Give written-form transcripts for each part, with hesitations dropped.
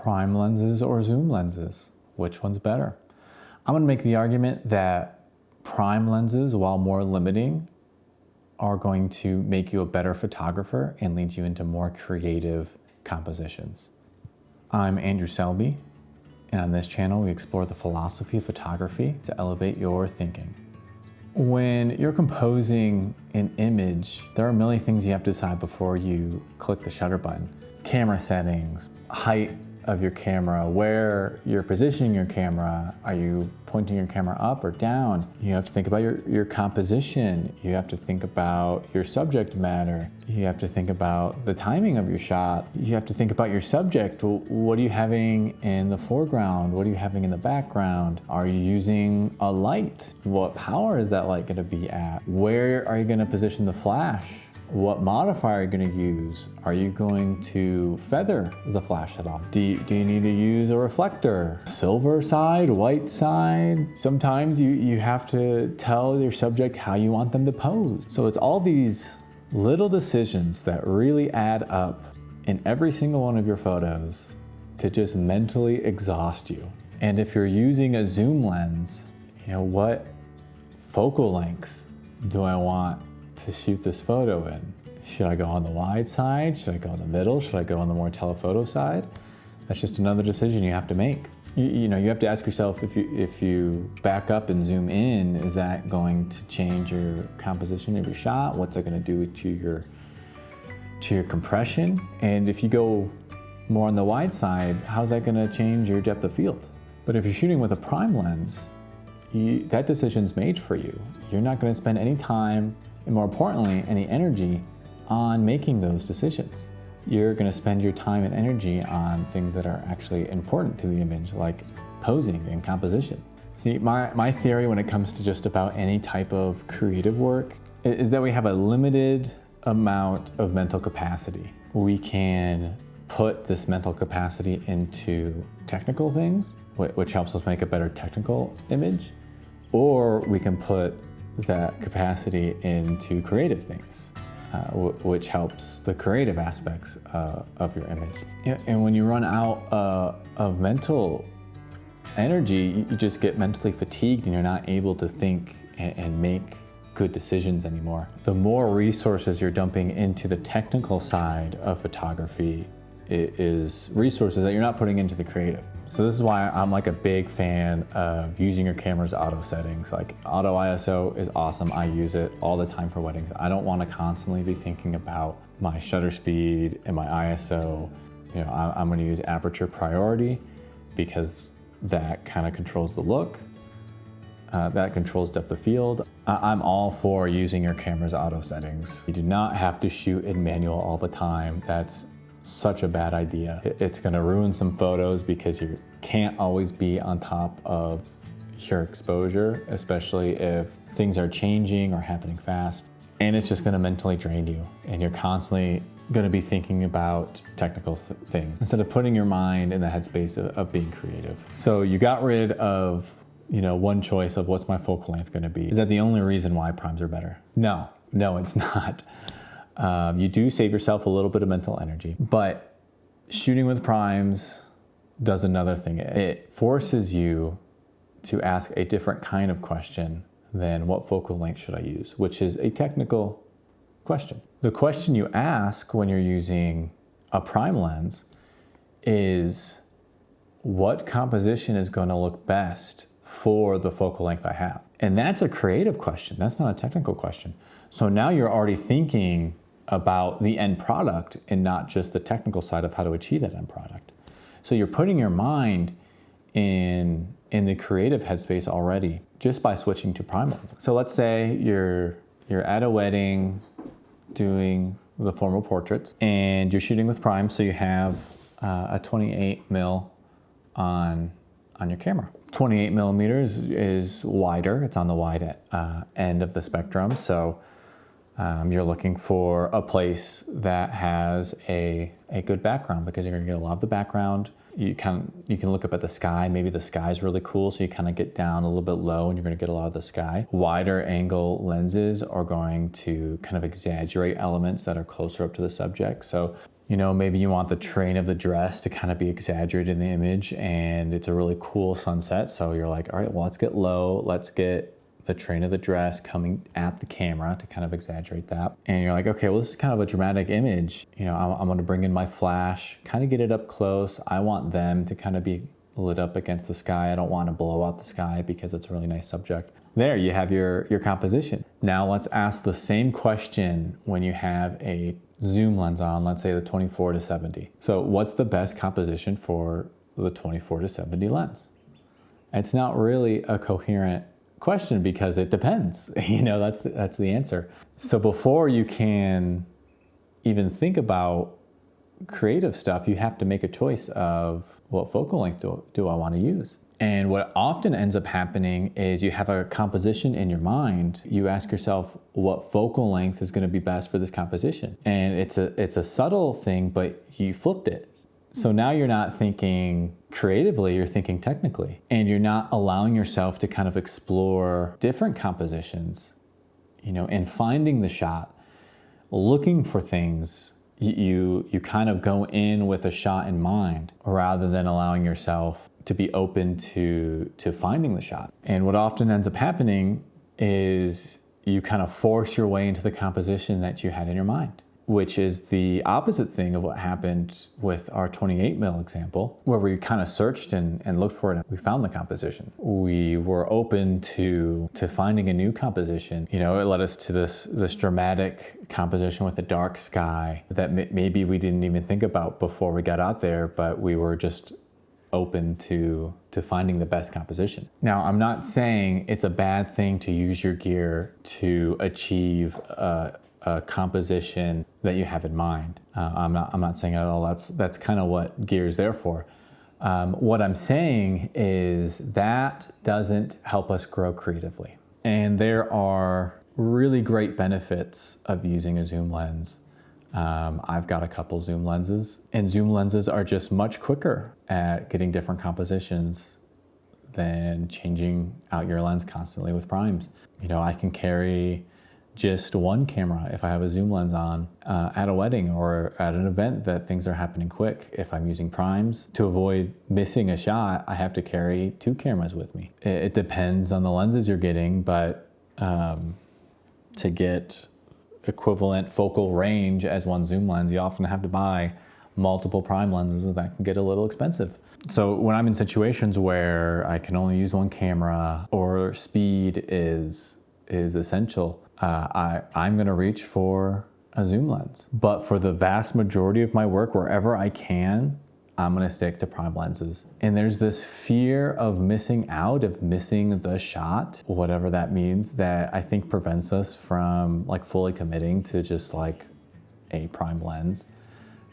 Prime lenses or zoom lenses? Which one's better? I'm going to make the argument that prime lenses, while more limiting, are going to make you a better photographer and lead you into more creative compositions. I'm Andrew Selby, and on this channel we explore the philosophy of photography to elevate your thinking. When you're composing an image, there are a million things you have to decide before you click the shutter button. Camera settings, height of your camera, where you're positioning your camera. Are you pointing your camera up or down? You have to think about your composition. You have to think about your subject matter. You have to think about the timing of your shot. You have to think about your subject. What are you having in the foreground? What are you having in the background? Are you using a light? What power is that light going to be at? Where are you going to position the flash? What modifier are you going to use? Are you going to feather the flash at all? Do you need to use a reflector? Silver side, white side? Sometimes you have to tell your subject how you want them to pose. So it's all these little decisions that really add up in every single one of your photos to just mentally exhaust you. And if you're using a zoom lens, what focal length do I want to shoot this photo in? Should I go on the wide side? Should I go in the middle? Should I go on the more telephoto side? That's just another decision you have to make. You have to ask yourself, if you back up and zoom in, is that going to change your composition of your shot? What's it going to do to your compression? And if you go more on the wide side, how's that going to change your depth of field? But if you're shooting with a prime lens, that decision's made for you. You're not going to spend any time, and more importantly, any energy on making those decisions. You're going to spend your time and energy on things that are actually important to the image, like posing and composition. See, my theory when it comes to just about any type of creative work is that we have a limited amount of mental capacity. We can put this mental capacity into technical things, which helps us make a better technical image, or we can put that capacity into creative things, which helps the creative aspects of your image. And when you run out of mental energy, you just get mentally fatigued and you're not able to think and make good decisions anymore. The more resources you're dumping into the technical side of photography is resources that you're not putting into the creative. So this is why I'm like a big fan of using your camera's auto settings. Like auto ISO is awesome. I use it all the time for weddings. I don't want to constantly be thinking about my shutter speed and my ISO. I'm going to use aperture priority because that kind of controls the look. That controls depth of field. I'm all for using your camera's auto settings. You do not have to shoot in manual all the time. That's such a bad idea. It's gonna ruin some photos because you can't always be on top of your exposure, especially if things are changing or happening fast. And it's just gonna mentally drain you. And you're constantly gonna be thinking about technical things instead of putting your mind in the headspace of being creative. So you got rid of one choice of what's my focal length gonna be. Is that the only reason why primes are better? No, it's not. You do save yourself a little bit of mental energy, but shooting with primes does another thing. It forces you to ask a different kind of question than what focal length should I use, which is a technical question. The question you ask when you're using a prime lens is, what composition is going to look best for the focal length I have? And that's a creative question. That's not a technical question. So now you're already thinking about the end product and not just the technical side of how to achieve that end product. So you're putting your mind in the creative headspace already just by switching to prime lens. So let's say you're at a wedding doing the formal portraits and you're shooting with prime, so you have a 28 mil on your camera. 28 millimeters is wider. It's on the wide end of the spectrum. So you're looking for a place that has a good background because you're going to get a lot of the background. You can look up at the sky. Maybe the sky is really cool, so you kind of get down a little bit low and you're going to get a lot of the sky. Wider angle lenses are going to kind of exaggerate elements that are closer up to the subject. So You know, maybe you want the train of the dress to kind of be exaggerated in the image, and it's a really cool sunset. So you're like, all right, well, let's get low. Let's get the train of the dress coming at the camera to kind of exaggerate that. And you're like, okay, well, this is kind of a dramatic image. You know, I'm going to bring in my flash, kind of get it up close. I want them to kind of be lit up against the sky. I don't want to blow out the sky because it's a really nice subject. There, you have your composition. Now let's ask the same question when you have a zoom lens on, let's say the 24-70. So what's the best composition for the 24-70 lens? It's not really a coherent question because it depends. You know, that's the answer. So before you can even think about creative stuff, you have to make a choice of what focal length do I want to use. And what often ends up happening is you have a composition in your mind. You ask yourself what focal length is going to be best for this composition. And it's a subtle thing, but you flipped it. So now you're not thinking creatively, you're thinking technically. And you're not allowing yourself to kind of explore different compositions, you know, and finding the shot, looking for things. You kind of go in with a shot in mind rather than allowing yourself to be open to finding the shot. And what often ends up happening is you kind of force your way into the composition that you had in your mind, which is the opposite thing of what happened with our 28mm example, where we kind of searched and looked for it and we found the composition. We were open to finding a new composition. You know, it led us to this dramatic composition with a dark sky that maybe we didn't even think about before we got out there, but we were just open to finding the best composition. Now, I'm not saying it's a bad thing to use your gear to achieve a composition that you have in mind. I'm not saying at all that's kind of what gear is there for. What I'm saying is that doesn't help us grow creatively. And there are really great benefits of using a zoom lens. I've got a couple zoom lenses, and zoom lenses are just much quicker at getting different compositions than changing out your lens constantly with primes. You know, I can carry just one camera if I have a zoom lens on at a wedding or at an event that things are happening quick. If I'm using primes, to avoid missing a shot, I have to carry two cameras with me. It depends on the lenses you're getting, but to get equivalent focal range as one zoom lens, you often have to buy multiple prime lenses that can get a little expensive. So when I'm in situations where I can only use one camera or speed is essential, I'm going to reach for a zoom lens. But for the vast majority of my work, wherever I can, I'm going to stick to prime lenses. And there's this fear of missing out, of missing the shot, whatever that means, that I think prevents us from like fully committing to just like a prime lens,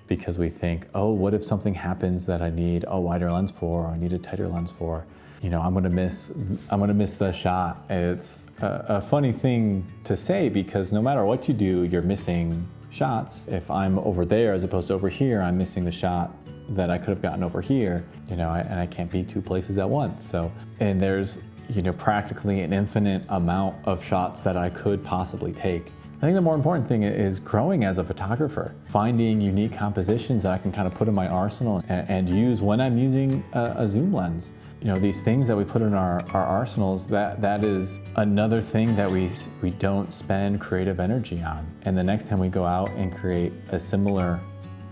because we think, oh, what if something happens that I need a wider lens for, or I need a tighter lens for? You know, I'm going to miss the shot. It's a funny thing to say because no matter what you do, you're missing shots. If I'm over there as opposed to over here, I'm missing the shot that I could have gotten over here, you know, and I can't be two places at once. So, and there's, you know, practically an infinite amount of shots that I could possibly take. I think the more important thing is growing as a photographer, finding unique compositions that I can kind of put in my arsenal and use when I'm using a zoom lens. You know, these things that we put in our arsenals, that is another thing that we don't spend creative energy on. And the next time we go out and create a similar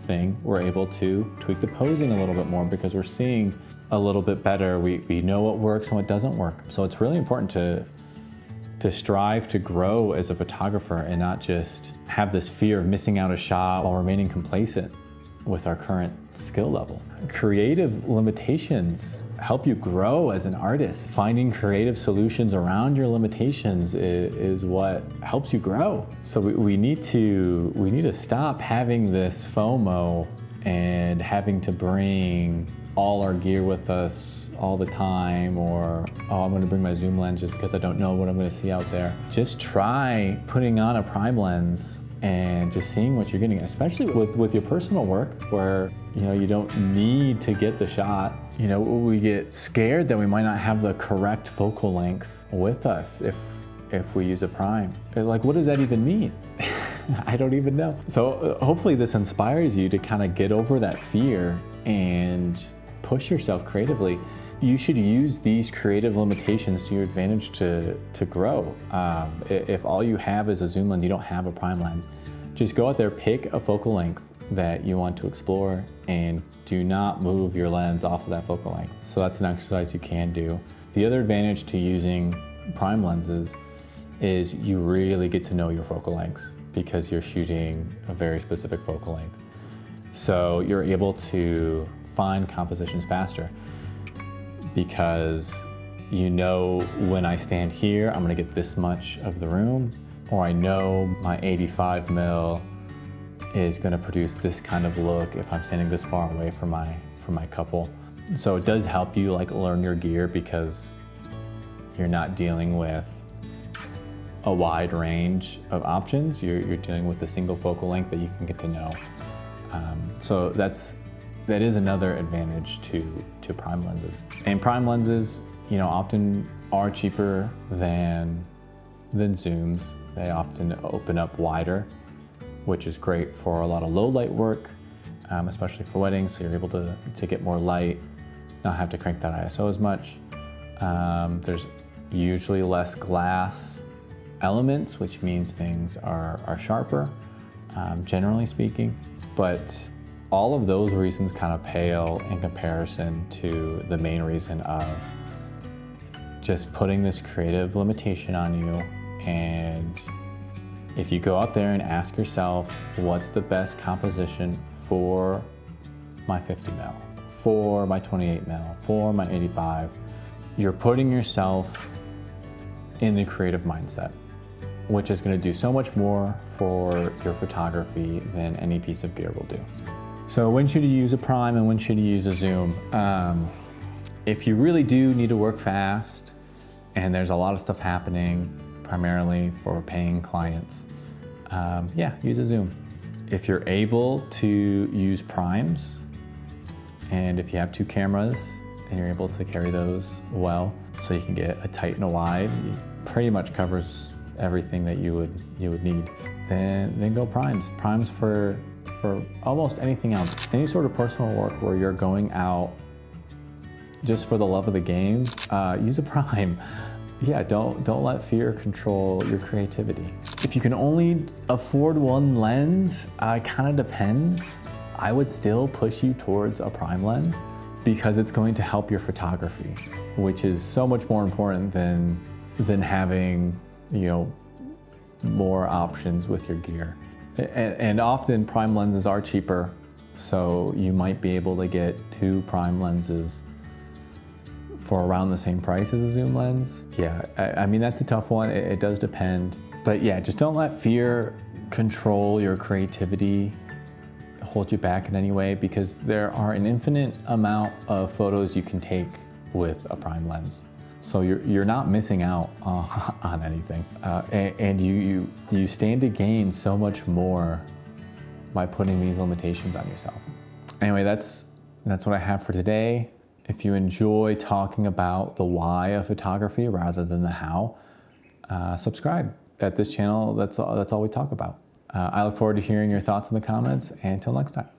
thing, we're able to tweak the posing a little bit more because we're seeing a little bit better. We know what works and what doesn't work. So it's really important to strive to grow as a photographer and not just have this fear of missing out a shot while remaining complacent with our current skill level. Creative limitations help you grow as an artist. Finding creative solutions around your limitations is what helps you grow. So we need to stop having this FOMO and having to bring all our gear with us all the time, or, oh, I'm going to bring my zoom lens just because I don't know what I'm going to see out there. Just try putting on a prime lens and just seeing what you're getting, especially with your personal work where, you know, you don't need to get the shot. You know, we get scared that we might not have the correct focal length with us if we use a prime. Like, what does that even mean? I don't even know. So hopefully this inspires you to kind of get over that fear and push yourself creatively. You should use these creative limitations to your advantage to grow. If all you have is a zoom lens, you don't have a prime lens, just go out there, pick a focal length that you want to explore, and do not move your lens off of that focal length. So that's an exercise you can do. The other advantage to using prime lenses is you really get to know your focal lengths because you're shooting a very specific focal length. So you're able to find compositions faster because you know when I stand here, I'm gonna get this much of the room, or I know my 85 mil is gonna produce this kind of look if I'm standing this far away from my couple. So it does help you like learn your gear because you're not dealing with a wide range of options. You're dealing with a single focal length that you can get to know. So that is another advantage to prime lenses. And prime lenses, often are cheaper than zooms. They often open up wider, which is great for a lot of low light work, especially for weddings. So you're able to get more light, not have to crank that ISO as much. There's usually less glass elements, which means things are sharper, generally speaking. But all of those reasons kind of pale in comparison to the main reason of just putting this creative limitation on you. And if you go out there and ask yourself, what's the best composition for my 50 mil, for my 28 mil, for my 85, you're putting yourself in the creative mindset, which is going to do so much more for your photography than any piece of gear will do. So when should you use a prime and when should you use a zoom? If you really do need to work fast and there's a lot of stuff happening, primarily for paying clients, use a zoom. If you're able to use primes, and if you have two cameras and you're able to carry those well, so you can get a tight and a wide, it pretty much covers everything that you would need. Then go primes. Primes for almost anything else. Any sort of personal work where you're going out just for the love of the game, use a prime. Yeah, don't let fear control your creativity. If you can only afford one lens, it kind of depends. I would still push you towards a prime lens because it's going to help your photography, which is so much more important than having, more options with your gear. And often prime lenses are cheaper, so you might be able to get two prime lenses for around the same price as a zoom lens. Yeah, I mean, that's a tough one. It does depend. But yeah, just don't let fear control your creativity, hold you back in any way, because there are an infinite amount of photos you can take with a prime lens. So you're not missing out on anything. And you stand to gain so much more by putting these limitations on yourself. Anyway, that's what I have for today. If you enjoy talking about the why of photography rather than the how, subscribe. At this channel, that's all we talk about. I look forward to hearing your thoughts in the comments, and until next time.